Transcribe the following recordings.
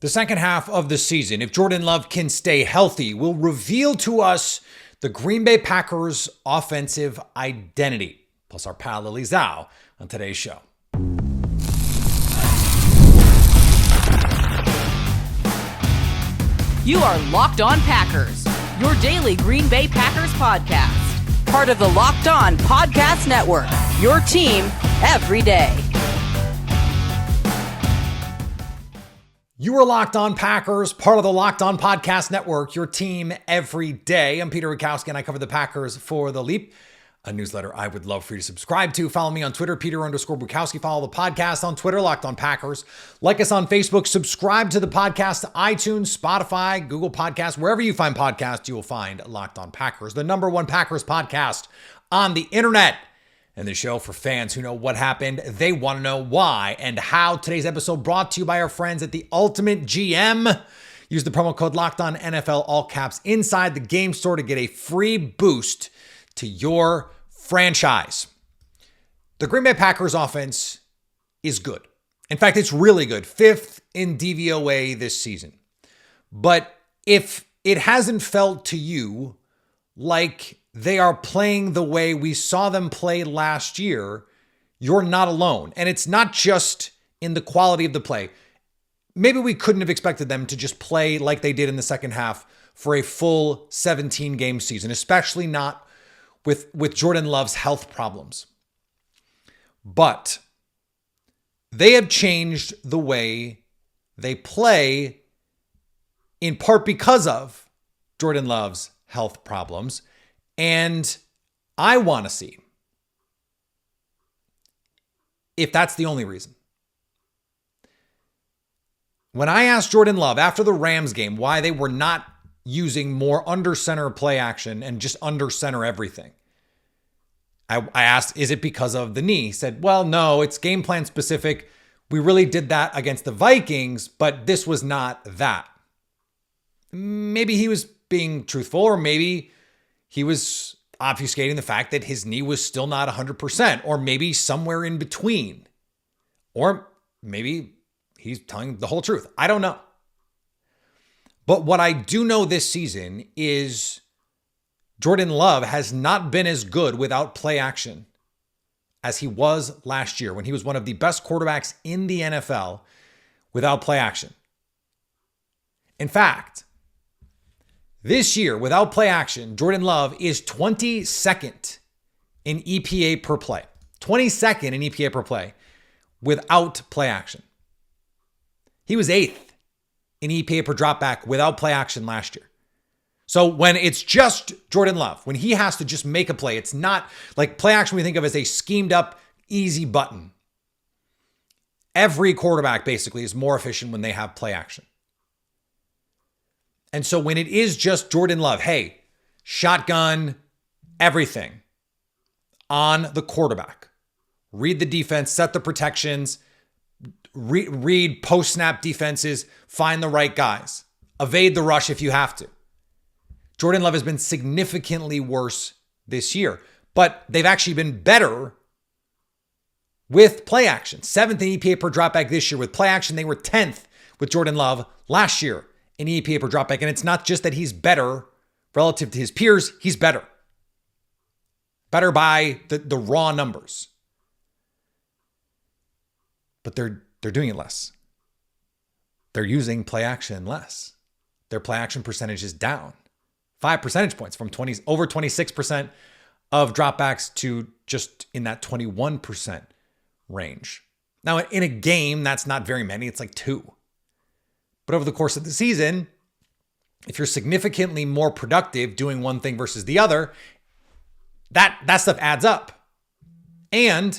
The second half of the season, if Jordan Love can stay healthy, will reveal to us the Green Bay Packers' offensive identity. Plus our pal Lily Zhao on today's show. You are Locked On Packers, your daily Green Bay Packers podcast. Part of the Locked On Podcast Network, your team every day. You are Locked On Packers, part of the Locked On Podcast Network, your team every day. I'm Peter Bukowski, and I cover the Packers for The Leap, a newsletter I would love for you to subscribe to. Follow me on Twitter, Peter_Bukowski. Follow the podcast on Twitter, Locked On Packers. Like us on Facebook. Subscribe to the podcast, iTunes, Spotify, Google Podcasts. Wherever you find podcasts, you will find Locked On Packers, the number one Packers podcast on the internet. And the show for fans who know what happened, they want to know why and how. Today's episode brought to you by our friends at the Ultimate GM. Use the promo code LOCKEDONNFL, all caps, inside the game store to get a free boost to your franchise. The Green Bay Packers offense is good. In fact, it's really good. 5th in DVOA this season. But if it hasn't felt to you like they are playing the way we saw them play last year, you're not alone. And it's not just in the quality of the play. Maybe we couldn't have expected them to just play like they did in the second half for a full 17-game season, especially not with Jordan Love's health problems. But they have changed the way they play, in part because of Jordan Love's health problems. And I want to see if that's the only reason. When I asked Jordan Love after the Rams game why they were not using more under center play action and just under center everything, I asked, is it because of the knee? He said, well, no, it's game plan specific. We really did that against the Vikings, but this was not that. Maybe he was being truthful, or maybe he was obfuscating the fact that his knee was still not 100%, or maybe somewhere in between. Or maybe he's telling the whole truth. I don't know. But what I do know this season is Jordan Love has not been as good without play action as he was last year when he was one of the best quarterbacks in the NFL without play action. In fact, this year, without play action, Jordan Love is 22nd in EPA per play. 22nd in EPA per play without play action. He was 8th in EPA per dropback without play action last year. So when it's just Jordan Love, when he has to just make a play, it's not like play action we think of as a schemed up, easy button. Every quarterback basically is more efficient when they have play action. And so when it is just Jordan Love, hey, shotgun, everything on the quarterback. Read the defense, set the protections, read post-snap defenses, find the right guys. Evade the rush if you have to. Jordan Love has been significantly worse this year, but they've actually been better with play action. 7th in EPA per dropback this year. With play action, they were 10th with Jordan Love last year in EPA per dropback. And it's not just that he's better relative to his peers, he's better. Better by the raw numbers. But they're doing it less. They're using play action less. Their play action percentage is down 5 percentage points from over 26% of dropbacks to just in that 21% range. Now, in a game, that's not very many. It's like 2. But over the course of the season, if you're significantly more productive doing one thing versus the other, that stuff adds up. And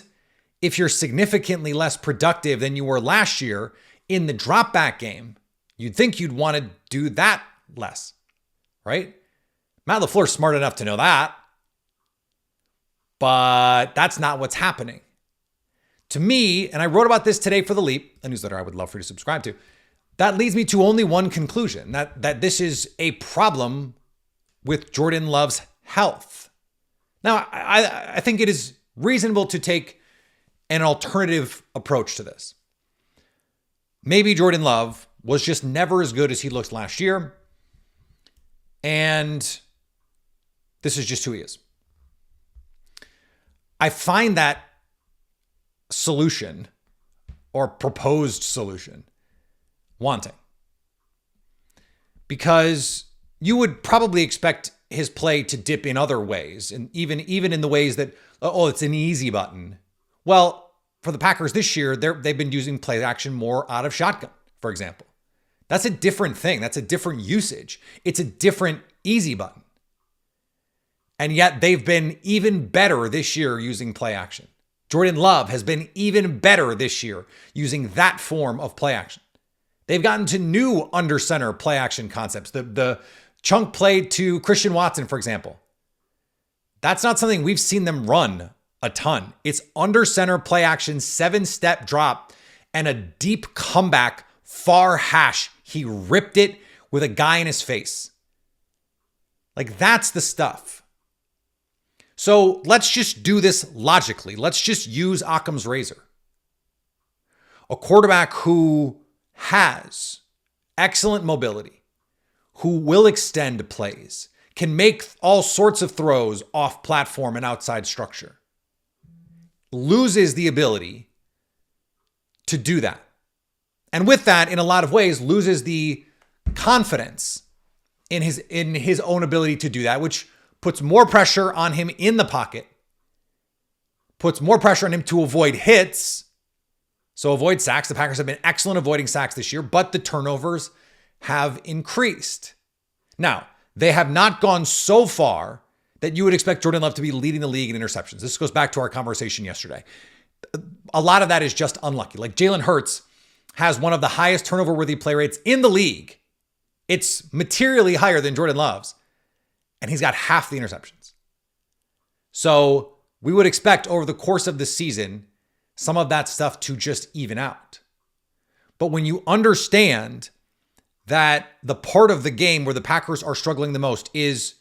if you're significantly less productive than you were last year in the dropback game, you'd think you'd want to do that less, right? Matt LaFleur's smart enough to know that, but that's not what's happening. To me, and I wrote about this today for The Leap, a newsletter I would love for you to subscribe to, that leads me to only one conclusion, that this is a problem with Jordan Love's health. Now, I think it is reasonable to take an alternative approach to this. Maybe Jordan Love was just never as good as he looked last year. And this is just who he is. I find that solution or proposed solution wanting. Because you would probably expect his play to dip in other ways, and even in the ways that, oh, it's an easy button. Well, for the Packers this year, they've been using play action more out of shotgun, for example. That's a different thing. That's a different usage. It's a different easy button. And yet they've been even better this year using play action. Jordan Love has been even better this year using that form of play action. They've gotten to new under center play action concepts. The chunk play to Christian Watson, for example. That's not something we've seen them run a ton. It's under center play action, 7-step drop, and a deep comeback, far hash. He ripped it with a guy in his face. Like, that's the stuff. So let's just do this logically. Let's just use Occam's razor. A quarterback who has excellent mobility, who will extend plays, can make all sorts of throws off platform and outside structure, loses the ability to do that. And with that, in a lot of ways, loses the confidence in his own ability to do that, which puts more pressure on him in the pocket, puts more pressure on him to avoid hits. So avoid sacks. The Packers have been excellent avoiding sacks this year, but the turnovers have increased. Now, they have not gone so far that you would expect Jordan Love to be leading the league in interceptions. This goes back to our conversation yesterday. A lot of that is just unlucky. Like, Jalen Hurts has one of the highest turnover-worthy play rates in the league. It's materially higher than Jordan Love's, and he's got half the interceptions. So we would expect over the course of the season some of that stuff to just even out. But when you understand that the part of the game where the Packers are struggling the most is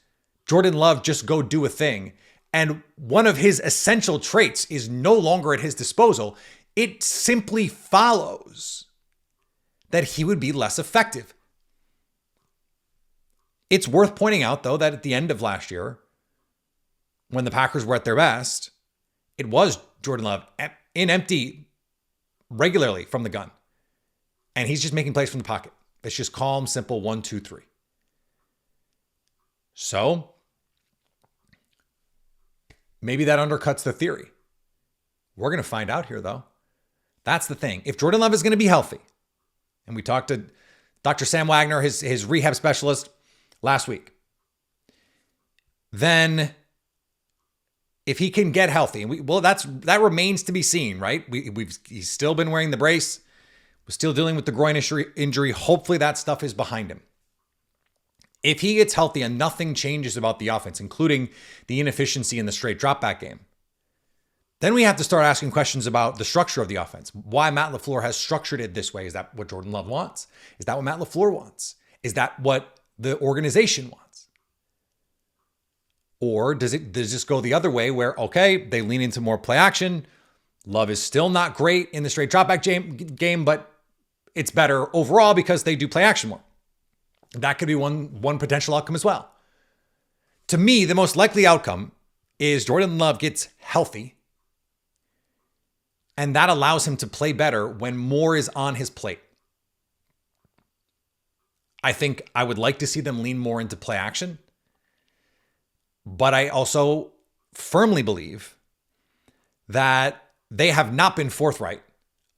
Jordan Love just go do a thing, and one of his essential traits is no longer at his disposal, it simply follows that he would be less effective. It's worth pointing out, though, that at the end of last year, when the Packers were at their best, it was Jordan Love in empty regularly from the gun. And he's just making plays from the pocket. It's just calm, simple, 1, 2, 3. So maybe that undercuts the theory. We're going to find out here, though. That's the thing. If Jordan Love is going to be healthy, and we talked to Dr. Sam Wagner, his rehab specialist, last week, then if he can get healthy, and that remains to be seen, right? He's still been wearing the brace. We're still dealing with the groin injury. Hopefully that stuff is behind him. If he gets healthy and nothing changes about the offense, including the inefficiency in the straight dropback game, then we have to start asking questions about the structure of the offense. Why Matt LaFleur has structured it this way. Is that what Jordan Love wants? Is that what Matt LaFleur wants? Is that what the organization wants? Or does this go the other way where, okay, they lean into more play action. Love is still not great in the straight dropback game, but it's better overall because they do play action more. That could be one potential outcome as well. To me, the most likely outcome is Jordan Love gets healthy, and that allows him to play better when more is on his plate. I think I would like to see them lean more into play action, but I also firmly believe that they have not been forthright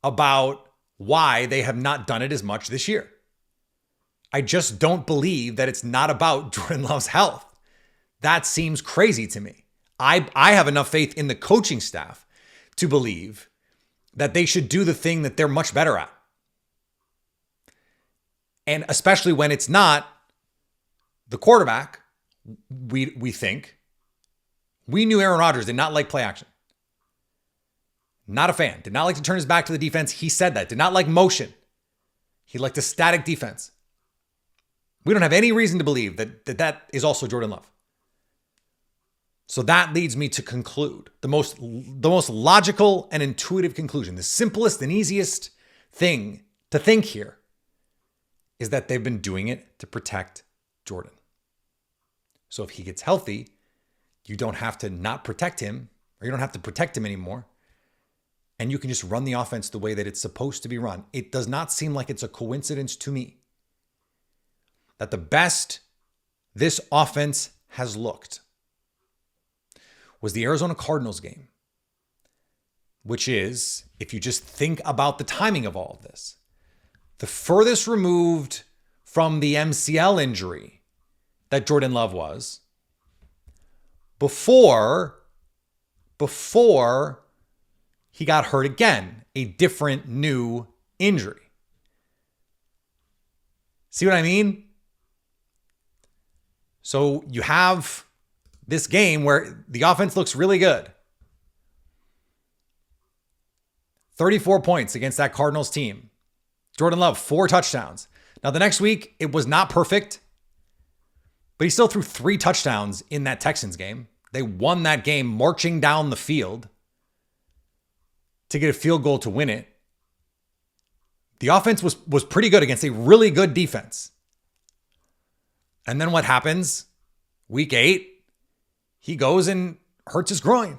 about why they have not done it as much this year. I just don't believe that it's not about Jordan Love's health. That seems crazy to me. I have enough faith in the coaching staff to believe that they should do the thing that they're much better at. And especially when it's not the quarterback, we think. We knew Aaron Rodgers did not like play action. Not a fan. Did not like to turn his back to the defense. He said that. Did not like motion. He liked a static defense. We don't have any reason to believe that is also Jordan Love. So that leads me to conclude the most logical and intuitive conclusion, the simplest and easiest thing to think here is that they've been doing it to protect Jordan. So if he gets healthy, you don't have to not protect him, or you don't have to protect him anymore. And you can just run the offense the way that it's supposed to be run. It does not seem like it's a coincidence to me that the best this offense has looked was the Arizona Cardinals game, which is, if you just think about the timing of all of this, the furthest removed from the MCL injury that Jordan Love was before he got hurt again, a different new injury. See what I mean? So you have this game where the offense looks really good. 34 points against that Cardinals team. Jordan Love, 4 touchdowns. Now the next week, it was not perfect, but he still threw 3 touchdowns in that Texans game. They won that game marching down the field to get a field goal to win it. The offense was pretty good against a really good defense. And then what happens? Week 8, he goes and hurts his groin.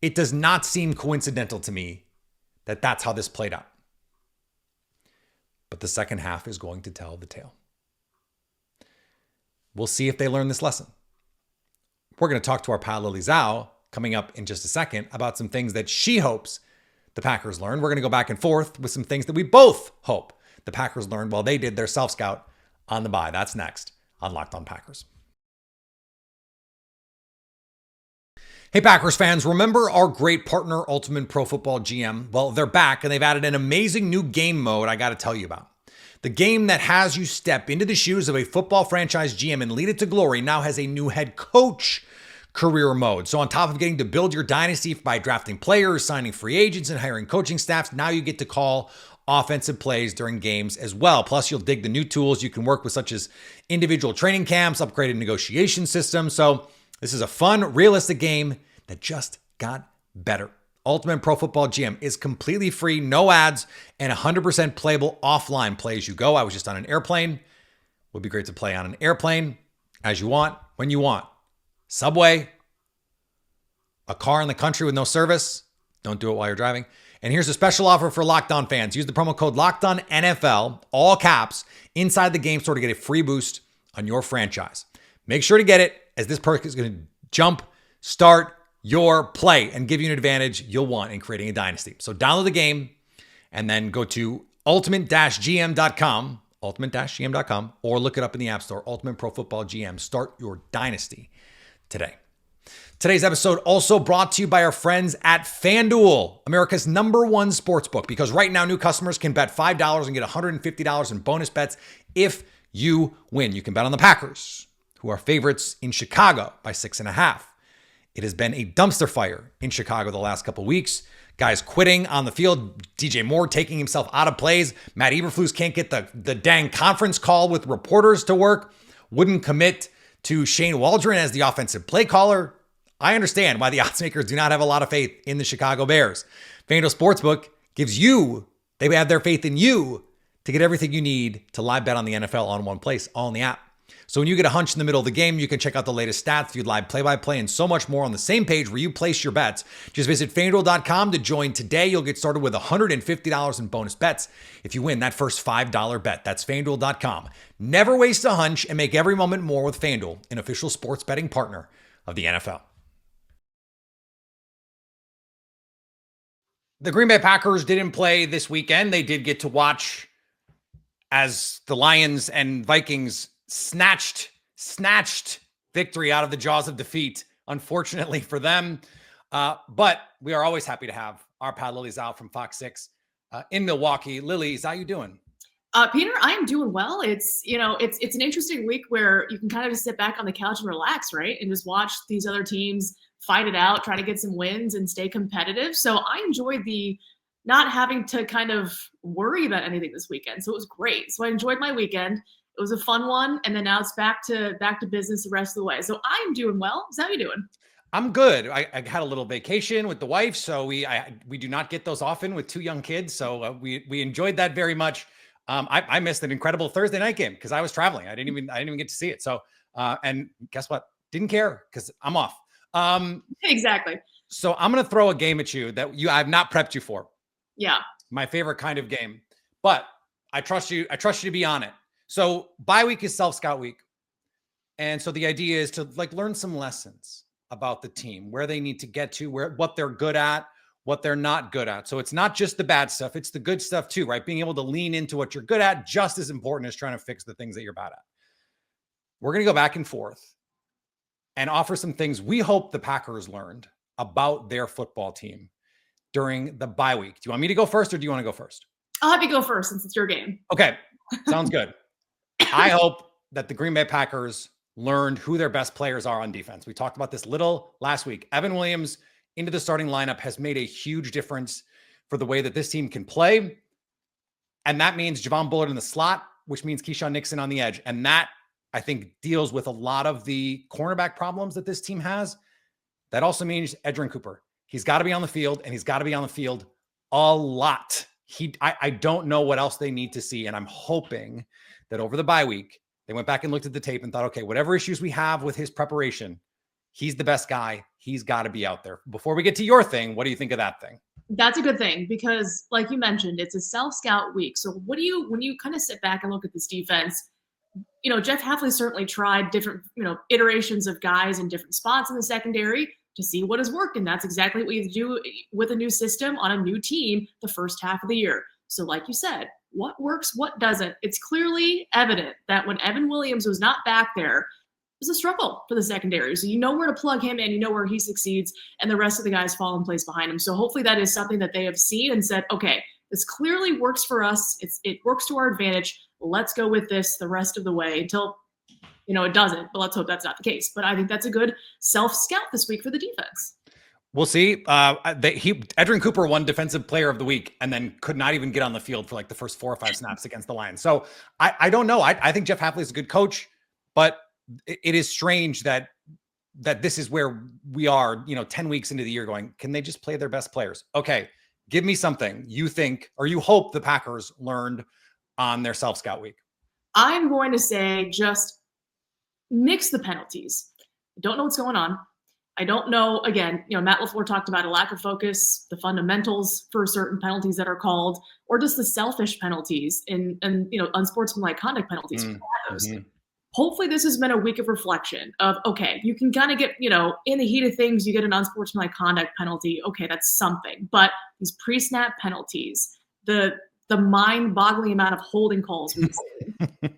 It does not seem coincidental to me that that's how this played out. But the second half is going to tell the tale. We'll see if they learn this lesson. We're going to talk to our pal Lily Zhao coming up in just a second about some things that she hopes the Packers learn. We're going to go back and forth with some things that we both hope the Packers learned while they did their self-scout on the bye. That's next on Locked On Packers. Hey Packers fans, remember our great partner Ultimate Pro Football GM? Well, they're back and they've added an amazing new game mode I got to tell you about. The game that has you step into the shoes of a football franchise GM and lead it to glory now has a new head coach career mode. So on top of getting to build your dynasty by drafting players, signing free agents, and hiring coaching staffs, now you get to call offensive plays during games as well. Plus, you'll dig the new tools you can work with, such as individual training camps, upgraded negotiation systems. So this is a fun, realistic game that just got better. Ultimate Pro Football GM is completely free, no ads, and 100% playable offline. Play as you go. I was just on an airplane. Would be great to play on an airplane as you want, when you want. Subway, a car in the country with no service. Don't do it while you're driving. And here's a special offer for Locked On fans. Use the promo code LOCKEDONNFL, all caps, inside the game store to get a free boost on your franchise. Make sure to get it, as this perk is going to start your play and give you an advantage you'll want in creating a dynasty. So download the game and then go to ultimate-gm.com, ultimate-gm.com, or look it up in the App Store, Ultimate Pro Football GM. Start your dynasty today. Today's episode also brought to you by our friends at FanDuel, America's #1 sportsbook, because right now new customers can bet $5 and get $150 in bonus bets if you win. You can bet on the Packers, who are favorites in Chicago by 6.5. It has been a dumpster fire in Chicago the last couple weeks. Guys quitting on the field. DJ Moore taking himself out of plays. Matt Eberflus can't get the dang conference call with reporters to work. Wouldn't commit to Shane Waldron as the offensive play caller. I understand why the odds makers do not have a lot of faith in the Chicago Bears. FanDuel Sportsbook gives you, they have their faith in you to get everything you need to live bet on the NFL all in one place, all in the app. So when you get a hunch in the middle of the game, you can check out the latest stats, view live play-by-play, and so much more on the same page where you place your bets. Just visit FanDuel.com to join today. You'll get started with $150 in bonus bets if you win that first $5 bet. That's FanDuel.com. Never waste a hunch and make every moment more with FanDuel, an official sports betting partner of the NFL. The Green Bay Packers didn't play this weekend. They did get to watch as the Lions and Vikings snatched victory out of the jaws of defeat, unfortunately for them. But we are always happy to have our pal Lily Zhao from Fox 6 in Milwaukee. Lily, how you doing? Peter, I am doing well. It's an interesting week where you can kind of just sit back on the couch and relax, right? And just watch these other teams fight it out, try to get some wins and stay competitive. So I enjoyed the not having to kind of worry about anything this weekend. So it was great. So I enjoyed my weekend. It was a fun one. And then now it's back to business the rest of the way. So I'm doing well. How you doing? I'm good. I had a little vacation with the wife. So we do not get those often with 2 young kids. So we enjoyed that very much. I missed an incredible Thursday night game because I was traveling. I didn't even get to see it. So, and guess what? Didn't care because I'm off. Exactly. So I'm going to throw a game at you that I've not prepped you for. Yeah. My favorite kind of game, but I trust you. I trust you to be on it. So bye week is self-scout week. And so the idea is to like learn some lessons about the team, where they need to get to, what they're good at, what they're not good at. So it's not just the bad stuff, it's the good stuff too, right? Being able to lean into what you're good at, just as important as trying to fix the things that you're bad at. We're going to go back and forth and offer some things we hope the Packers learned about their football team during the bye week. Do you want me to go first or do you want to go first? I'll have you go first since it's your game. Okay. Sounds good. I hope that the Green Bay Packers learned who their best players are on defense. We talked about this little last week. Evan Williams into the starting lineup has made a huge difference for the way that this team can play. And that means Javon Bullard in the slot, which means Keyshawn Nixon on the edge. And that, I think, deals with a lot of the cornerback problems that this team has. That also means Edgerrin Cooper. He's got to be on the field, and he's got to be on the field a lot. I don't know what else they need to see, and I'm hoping that over the bye week, they went back and looked at the tape and thought, okay, whatever issues we have with his preparation, he's the best guy. He's got to be out there. Before we get to your thing, what do you think of that thing? That's a good thing because, like you mentioned, it's a self-scout week. So when you kind of sit back and look at this defense, Jeff Hafley certainly tried different, iterations of guys in different spots in the secondary to see what has worked. And that's exactly what you do with a new system on a new team the first half of the year. So like you said, what works, what doesn't? It's clearly evident that when Evan Williams was not back there, it was a struggle for the secondary. So you know where to plug him in, you know where he succeeds, and the rest of the guys fall in place behind him. So hopefully that is something that they have seen and said, okay, this clearly works for us. It works to our advantage. Let's go with this the rest of the way until it doesn't, but let's hope that's not the case. But I think that's a good self-scout this week for the defense. We'll see. Edgerrin Cooper won Defensive Player of the Week and then could not even get on the field for like the first 4 or 5 snaps against the Lions. So I don't know. I think Jeff Hafley is a good coach, but it is strange that this is where we are, 10 weeks into the year going, can they just play their best players? Okay, give me something you think or you hope the Packers learned on their self-scout week. I'm going to say just nix the penalties. I don't know what's going on. I don't know. Again, Matt LaFleur talked about a lack of focus, the fundamentals for certain penalties that are called, or just the selfish penalties and unsportsmanlike conduct penalties. Mm-hmm. Hopefully this has been a week of reflection of, okay, you can kind of get, in the heat of things, you get an unsportsmanlike conduct penalty. Okay, that's something. But these pre-snap penalties, the mind-boggling amount of holding calls we've seen.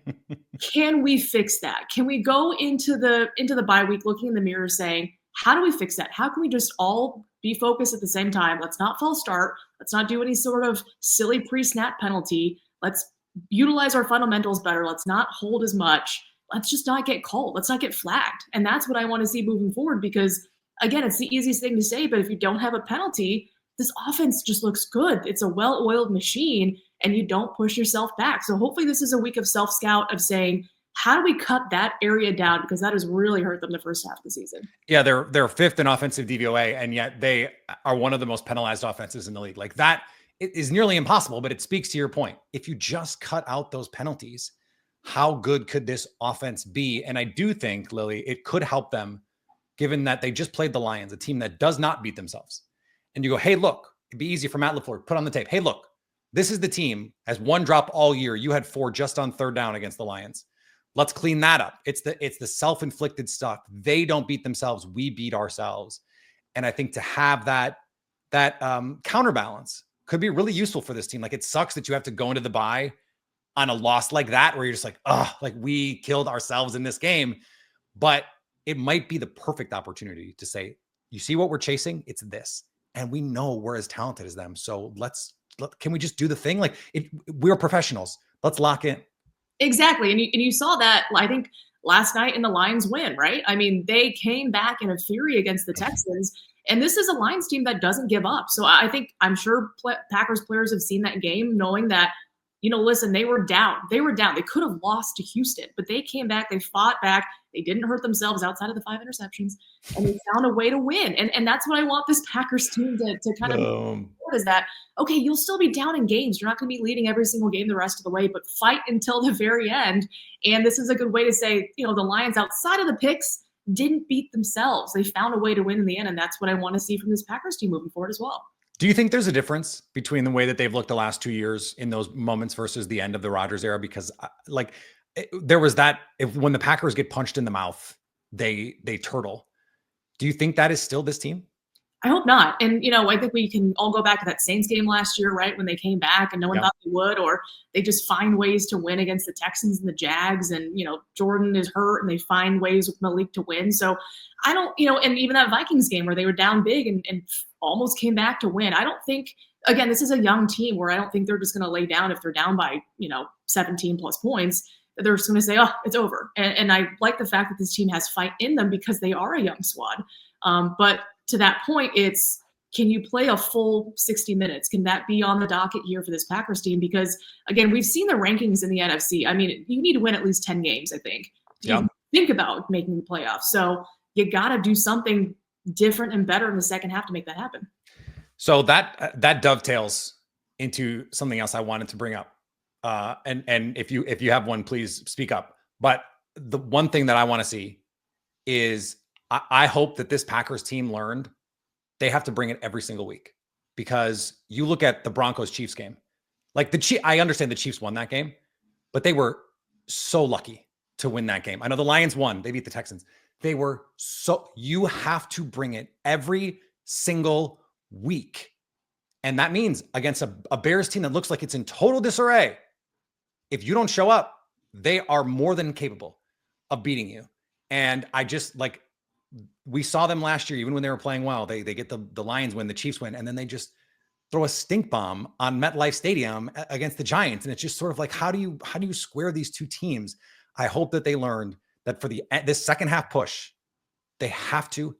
Can we fix that? Can we go into the bye week looking in the mirror saying, how do we fix that? How can we just all be focused at the same time? Let's not false start. Let's not do any sort of silly pre-snap penalty. Let's utilize our fundamentals better. Let's not hold as much. Let's just not get called. Let's not get flagged. And that's what I want to see moving forward because, again, it's the easiest thing to say, but if you don't have a penalty, this offense just looks good. It's a well-oiled machine, and you don't push yourself back. So hopefully this is a week of self-scout of saying, how do we cut that area down? Because that has really hurt them the first half of the season. Yeah, they're fifth in offensive DVOA, and yet they are one of the most penalized offenses in the league. Like that is nearly impossible, but it speaks to your point. If you just cut out those penalties, how good could this offense be? And I do think, Lily, it could help them, given that they just played the Lions, a team that does not beat themselves. And you go, hey, look, it'd be easy for Matt LaFleur, put on the tape. Hey, look, this is the team has 1 drop all year. You had 4 just on 3rd down against the Lions. Let's clean that up. It's the self-inflicted stuff. They don't beat themselves. We beat ourselves. And I think to have that counterbalance could be really useful for this team. Like it sucks that you have to go into the bye on a loss like that, where you're just like, like we killed ourselves in this game. But it might be the perfect opportunity to say, you see what we're chasing? It's this. And we know we're as talented as them. So can we just do the thing? Like we're professionals. Let's lock in. Exactly. And you saw that, I think, last night in the Lions win, right? I mean, they came back in a fury against the Texans. And this is a Lions team that doesn't give up. So I'm sure Packers players have seen that game knowing that, listen, they were down. They could have lost to Houston, but they came back. They fought back. They didn't hurt themselves outside of the 5 interceptions. And they found a way to win. And that's what I want this Packers team to kind of is that, okay, you'll still be down in games. You're not going to be leading every single game the rest of the way, but fight until the very end. And this is a good way to say, the Lions outside of the picks didn't beat themselves. They found a way to win in the end. And that's what I want to see from this Packers team moving forward as well. Do you think there's a difference between the way that they've looked the last 2 years in those moments versus the end of the Rodgers era? Because there was that, when the Packers get punched in the mouth, they turtle. Do you think that is still this team? I hope not. And, I think we can all go back to that Saints game last year, right? When they came back and no one thought they would, or they just find ways to win against the Texans and the Jags. And, Jordan is hurt and they find ways with Malik to win. So I don't, and even that Vikings game where they were down big and almost came back to win. I don't think, again, this is a young team where I don't think they're just going to lay down if they're down by, 17 plus points. They're just going to say, oh, it's over. And I like the fact that this team has fight in them because they are a young squad. But to that point, it's, can you play a full 60 minutes? Can that be on the docket here for this Packers team? Because, again, we've seen the rankings in the NFC. I mean, you need to win at least 10 games, I think, to even think about making the playoffs. So you got to do something different and better in the second half to make that happen. So that dovetails into something else I wanted to bring up. And if you have one, please speak up. But the one thing that I want to see is I hope that this Packers team learned they have to bring it every single week, because you look at the Broncos Chiefs game, I understand the Chiefs won that game, but they were so lucky to win that game. I know the Lions won. They beat the Texans. You have to bring it every single week. And that means against a Bears team that looks like it's in total disarray, if you don't show up, they are more than capable of beating you. And I just we saw them last year, even when they were playing well, they get the Lions win, the Chiefs win, and then they just throw a stink bomb on MetLife Stadium against the Giants. And it's just sort of how do you square these two teams? I hope that they learned that for this second half push, they have to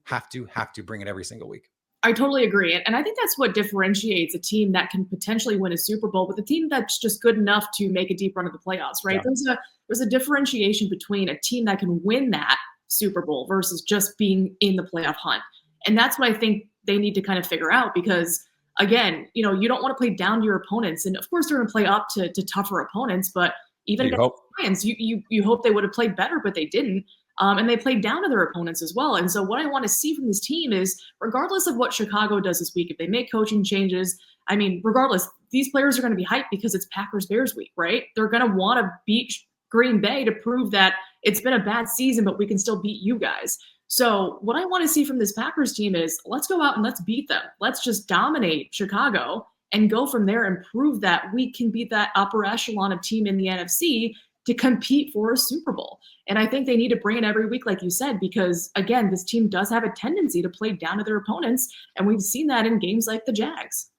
bring it every single week. I totally agree. And I think that's what differentiates a team that can potentially win a Super Bowl with a team that's just good enough to make a deep run of the playoffs, right? Yeah. There's a differentiation between a team that can win that Super Bowl versus just being in the playoff hunt. And that's what I think they need to kind of figure out, because, again, you don't want to play down to your opponents. And of course, they're going to play up to tougher opponents, but even against the Lions, you hope they would have played better, but they didn't. And they played down to their opponents as well. And so what I want to see from this team is, regardless of what Chicago does this week, if they make coaching changes, I mean, regardless, these players are going to be hyped because it's Packers-Bears week, right? They're going to want to beat Green Bay to prove that it's been a bad season, but we can still beat you guys. So what I want to see from this Packers team is, let's go out and let's beat them. Let's just dominate Chicago and go from there and prove that we can beat that upper echelon of team in the NFC to compete for a Super Bowl. And I think they need to bring it every week, like you said, because, again, this team does have a tendency to play down to their opponents. And we've seen that in games like the Jags.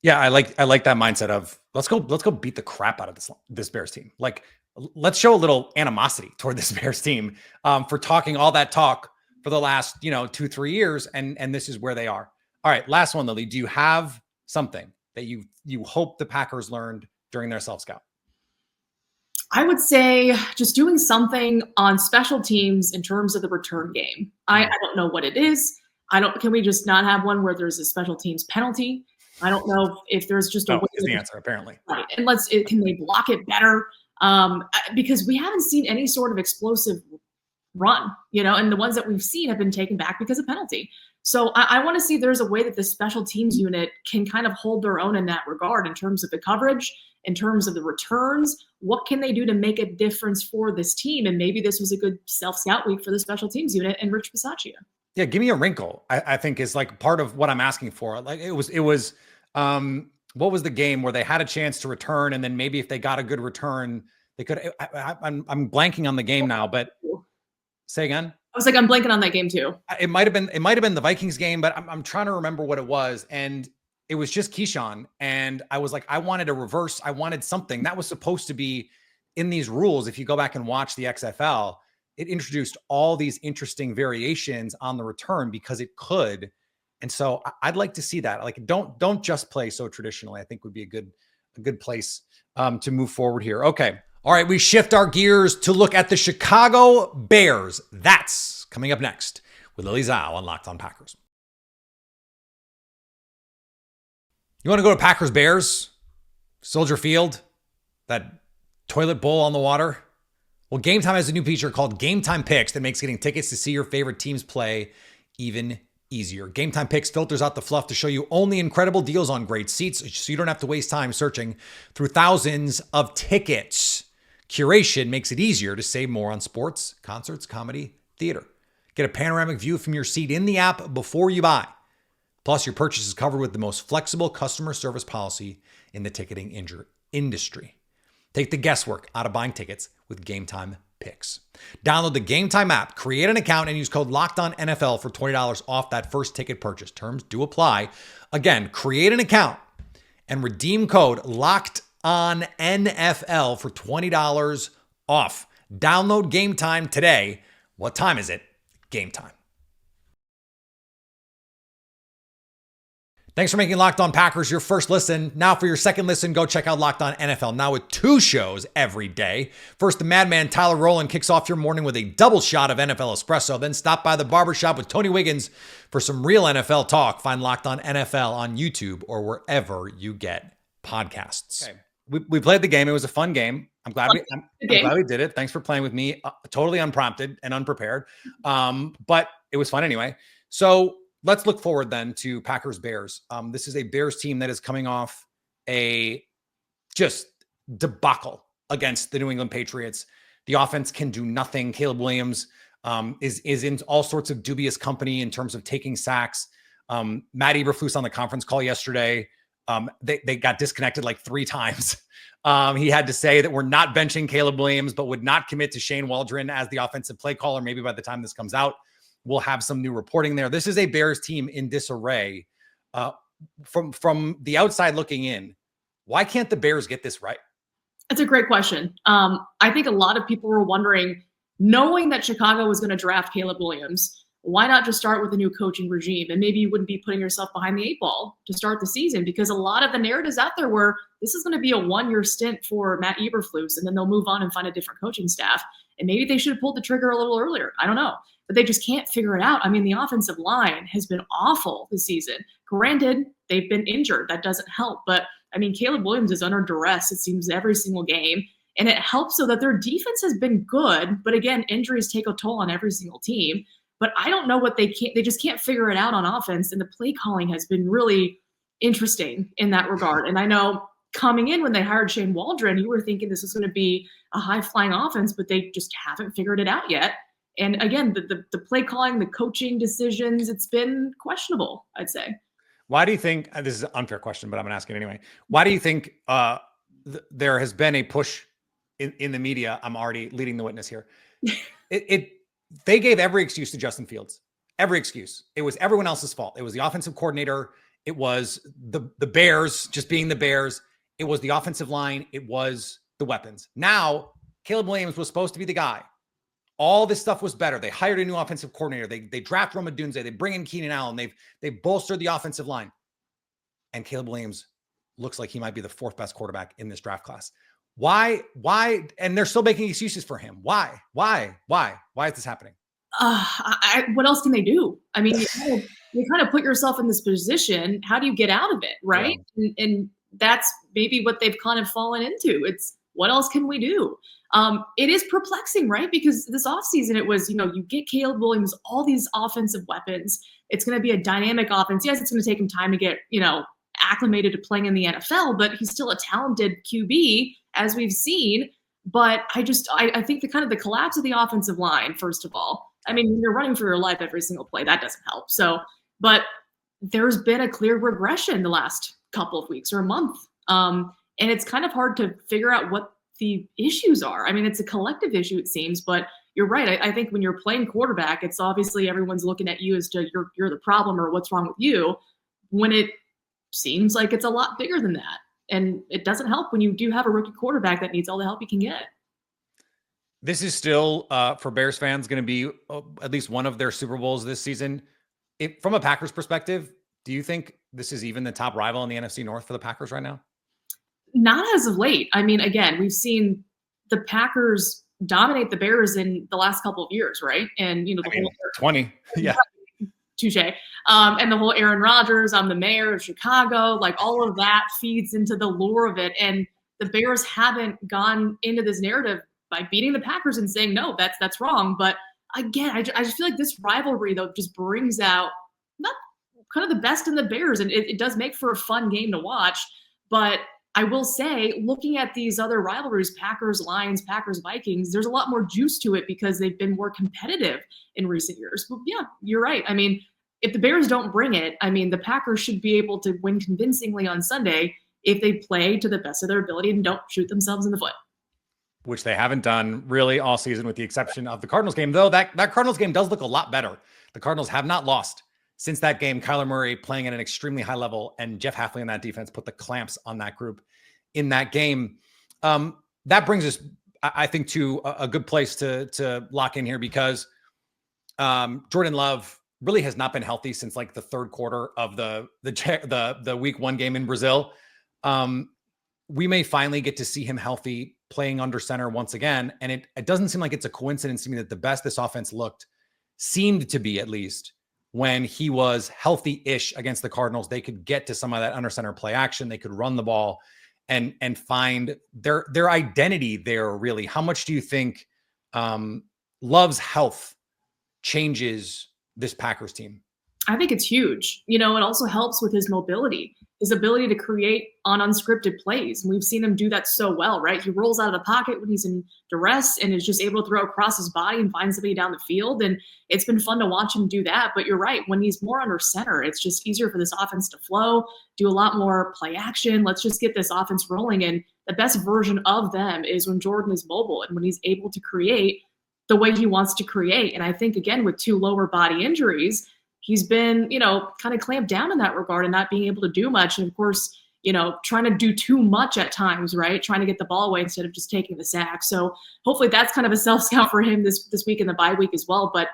Yeah, I like that mindset of let's go beat the crap out of this Bears team. Let's show a little animosity toward this Bears team for talking all that talk for the last 2-3 years, and this is where they are. All right, last one, Lily. Do you have something that you hope the Packers learned during their self-scout? I would say just doing something on special teams in terms of the return game. I don't know what it is. Can we just not have one where there's a special teams penalty? I don't know if there's just a way. Is the answer, apparently. Right. And can they block it better? Because we haven't seen any sort of explosive run, and the ones that we've seen have been taken back because of penalty. So I want to see there's a way that the special teams unit can kind of hold their own in that regard, in terms of the coverage, in terms of the returns. What can they do to make a difference for this team? And maybe this was a good self-scout week for the special teams unit and Rich Bisaccia. Yeah, give me a wrinkle. I think is part of what I'm asking for. It was what was the game where they had a chance to return, and then maybe if they got a good return, they could. I'm blanking on the game now, but say again. I was I'm blanking on that game too. It might have been the Vikings game, but I'm trying to remember what it was, and it was just Keyshawn, and I was I wanted a reverse. I wanted something that was supposed to be in these rules. If you go back and watch the XFL, it introduced all these interesting variations on the return because it could. And so I'd like to see that. Don't just play so traditionally. I think would be a good place to move forward here. Okay. All right. We shift our gears to look at the Chicago Bears. That's coming up next with Lily Zhao on Locked On Packers. You want to go to Packers Bears, Soldier Field, that toilet bowl on the water? Well, GameTime has a new feature called GameTime Picks that makes getting tickets to see your favorite teams play even easier. GameTime Picks filters out the fluff to show you only incredible deals on great seats, so you don't have to waste time searching through thousands of tickets. Curation makes it easier to save more on sports, concerts, comedy, theater. Get a panoramic view from your seat in the app before you buy. Plus, your purchase is covered with the most flexible customer service policy in the ticketing industry. Take the guesswork out of buying tickets with GameTime Picks. Download the GameTime app, create an account, and use code LOCKEDONNFL for $20 off that first ticket purchase. Terms do apply. Again, create an account and redeem code LOCKEDONNFL for $20 off. Download GameTime today. What time is it? Game time. Thanks for making Locked On Packers your first listen. Now for your second listen, go check out Locked On NFL, now with 2 shows every day. First, the madman Tyler Rowland kicks off your morning with a double shot of NFL espresso. Then stop by the barbershop with Tony Wiggins for some real NFL talk. Find Locked On NFL on YouTube or wherever you get podcasts. Okay. We played the game. It was a fun game. I'm glad we did it. Thanks for playing with me. Totally unprompted and unprepared. But it was fun anyway. So let's look forward then to Packers Bears. This is a Bears team that is coming off a just debacle against the New England Patriots. The offense can do nothing. Caleb Williams is in all sorts of dubious company in terms of taking sacks. Matt Eberflus on the conference call yesterday, they got disconnected like 3 times. He had to say that we're not benching Caleb Williams, but would not commit to Shane Waldron as the offensive play caller. Maybe by the time this comes out, we'll have some new reporting there. This is a Bears team in disarray. From the outside looking in, why can't the Bears get this right? That's a great question. I think a lot of people were wondering, knowing that Chicago was going to draft Caleb Williams, why not just start with a new coaching regime? And maybe you wouldn't be putting yourself behind the 8 ball to start the season, because a lot of the narratives out there were this is going to be a 1-year stint for Matt Eberflus, and then they'll move on and find a different coaching staff. And maybe they should have pulled the trigger a little earlier. I don't know. But they just can't figure it out. I mean, the offensive line has been awful this season. Granted, they've been injured. That doesn't help. But, I mean, Caleb Williams is under duress, it seems, every single game. And it helps so that their defense has been good. But, again, injuries take a toll on every single team. But I don't know what they just can't figure it out on offense. And the play calling has been really interesting in that regard. And I know coming in when they hired Shane Waldron, you were thinking this was going to be a high-flying offense, but they just haven't figured it out yet. And again, the play calling, the coaching decisions, it's been questionable, I'd say. Why do you think, this is an unfair question, but I'm going to ask it anyway. Why do you think there has been a push in the media? I'm already leading the witness here. They gave every excuse to Justin Fields. Every excuse. It was everyone else's fault. It was the offensive coordinator. It was the Bears just being the Bears. It was the offensive line. It was the weapons. Now, Caleb Williams was supposed to be the guy. All this stuff was better. They hired a new offensive coordinator. They draft Roma Dunze. They bring in Keenan Allen. They've bolstered the offensive line. And Caleb Williams looks like he might be the 4th best quarterback in this draft class. Why? And they're still making excuses for him. Why is this happening? What else can they do? I mean, you kind of put yourself in this position. How do you get out of it, right? Yeah. And that's maybe what they've kind of fallen into. It's what else can we do? It is perplexing, right? Because this offseason, it was, you get Caleb Williams, all these offensive weapons. It's going to be a dynamic offense. Yes, it's going to take him time to get, acclimated to playing in the NFL, but he's still a talented QB, as we've seen. But I think the collapse of the offensive line, first of all, I mean, you're running for your life every single play. That doesn't help. So, but there's been a clear regression the last couple of weeks or a month. And it's kind of hard to figure out what the issues are. I mean, it's a collective issue, it seems, but you're right. I think when you're playing quarterback, it's obviously everyone's looking at you as to you're the problem or what's wrong with you, when it seems like it's a lot bigger than that. And it doesn't help when you do have a rookie quarterback that needs all the help he can get. This is still, for Bears fans, going to be at least one of their Super Bowls this season. From a Packers perspective, do you think this is even the top rival in the NFC North for the Packers right now? Not as of late. I mean, again, we've seen the Packers dominate the Bears in the last couple of years, right? And, the whole 20. Yeah. touche. And the whole Aaron Rodgers, I'm the mayor of Chicago, like all of that feeds into the lure of it. And the Bears haven't gone into this narrative by beating the Packers and saying, no, that's wrong. But again, I just feel like this rivalry, though, just brings out not kind of the best in the Bears. And it does make for a fun game to watch. But I will say, looking at these other rivalries, Packers, Lions, Packers, Vikings, there's a lot more juice to it because they've been more competitive in recent years. But yeah, you're right. I mean, if the Bears don't bring it, I mean, the Packers should be able to win convincingly on Sunday if they play to the best of their ability and don't shoot themselves in the foot. Which they haven't done really all season, with the exception of the Cardinals game. Though that Cardinals game does look a lot better. The Cardinals have not lost since that game. Kyler Murray playing at an extremely high level, and Jeff Hafley on that defense put the clamps on that group in that game. That brings us, I think, to a good place to lock in here, because Jordan Love really has not been healthy since like the third quarter of the week 1 game in Brazil. We may finally get to see him healthy, playing under center once again. And it doesn't seem like it's a coincidence to me that the best this offense seemed to be, at least when he was healthy-ish against the Cardinals. They could get to some of that under center play action. They could run the ball and find their identity there, really. How much do you think Love's health changes this Packers team? I think it's huge. It also helps with his mobility, his ability to create on unscripted plays. And we've seen him do that so well, right? He rolls out of the pocket when he's in duress and is just able to throw across his body and find somebody down the field. And it's been fun to watch him do that. But you're right, when he's more under center, it's just easier for this offense to flow, do a lot more play action. Let's just get this offense rolling. And the best version of them is when Jordan is mobile and when he's able to create the way he wants to create. And I think, again, with 2 lower body injuries, he's been, kind of clamped down in that regard and not being able to do much. And of course, trying to do too much at times, right? Trying to get the ball away instead of just taking the sack. So hopefully that's kind of a self-scout for him this week in the bye week as well. But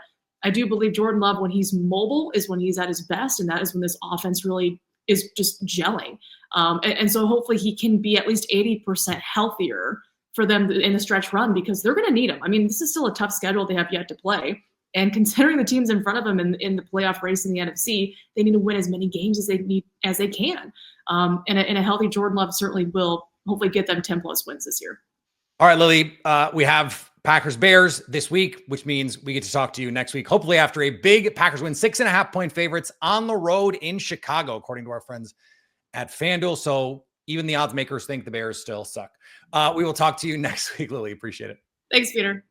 I do believe Jordan Love, when he's mobile, is when he's at his best. And that is when this offense really is just gelling. And so hopefully he can be at least 80% healthier for them in the stretch run, because they're going to need him. I mean, this is still a tough schedule they have yet to play. And considering the teams in front of them in the playoff race in the NFC, they need to win as many games as they can. And a healthy Jordan Love certainly will hopefully get them 10+ wins this year. All right, Lily, we have Packers Bears this week, which means we get to talk to you next week, hopefully after a big Packers win, 6.5-point favorites on the road in Chicago, according to our friends at FanDuel. So even the odds makers think the Bears still suck. We will talk to you next week, Lily. Appreciate it. Thanks, Peter.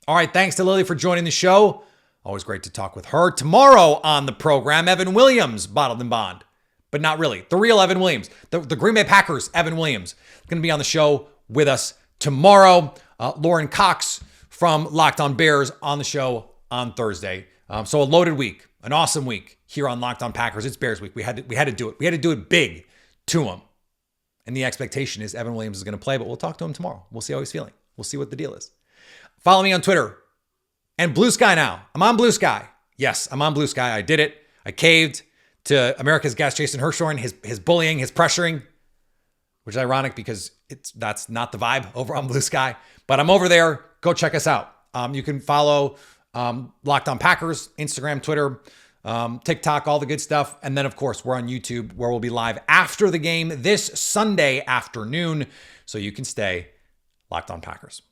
All right, thanks to Lily for joining the show. Always great to talk with her. Tomorrow on the program, Evan Williams, bottled and bond, but not really. The real Evan Williams, the Green Bay Packers, Evan Williams, going to be on the show with us tomorrow. Lauren Cox from Locked On Bears on the show on Thursday. So a loaded week, an awesome week here on Locked On Packers. It's Bears week. We had to do it. We had to do it big to him. And the expectation is Evan Williams is going to play, but we'll talk to him tomorrow. We'll see how he's feeling. We'll see what the deal is. Follow me on Twitter and Blue Sky now. I'm on Blue Sky. Yes, I'm on Blue Sky. I did it. I caved to America's guest, Jason Hirschhorn, his bullying, his pressuring, which is ironic because that's not the vibe over on Blue Sky. But I'm over there. Go check us out. You can follow Locked On Packers, Instagram, Twitter, TikTok, all the good stuff. And then, of course, we're on YouTube, where we'll be live after the game this Sunday afternoon. So you can stay Locked On Packers.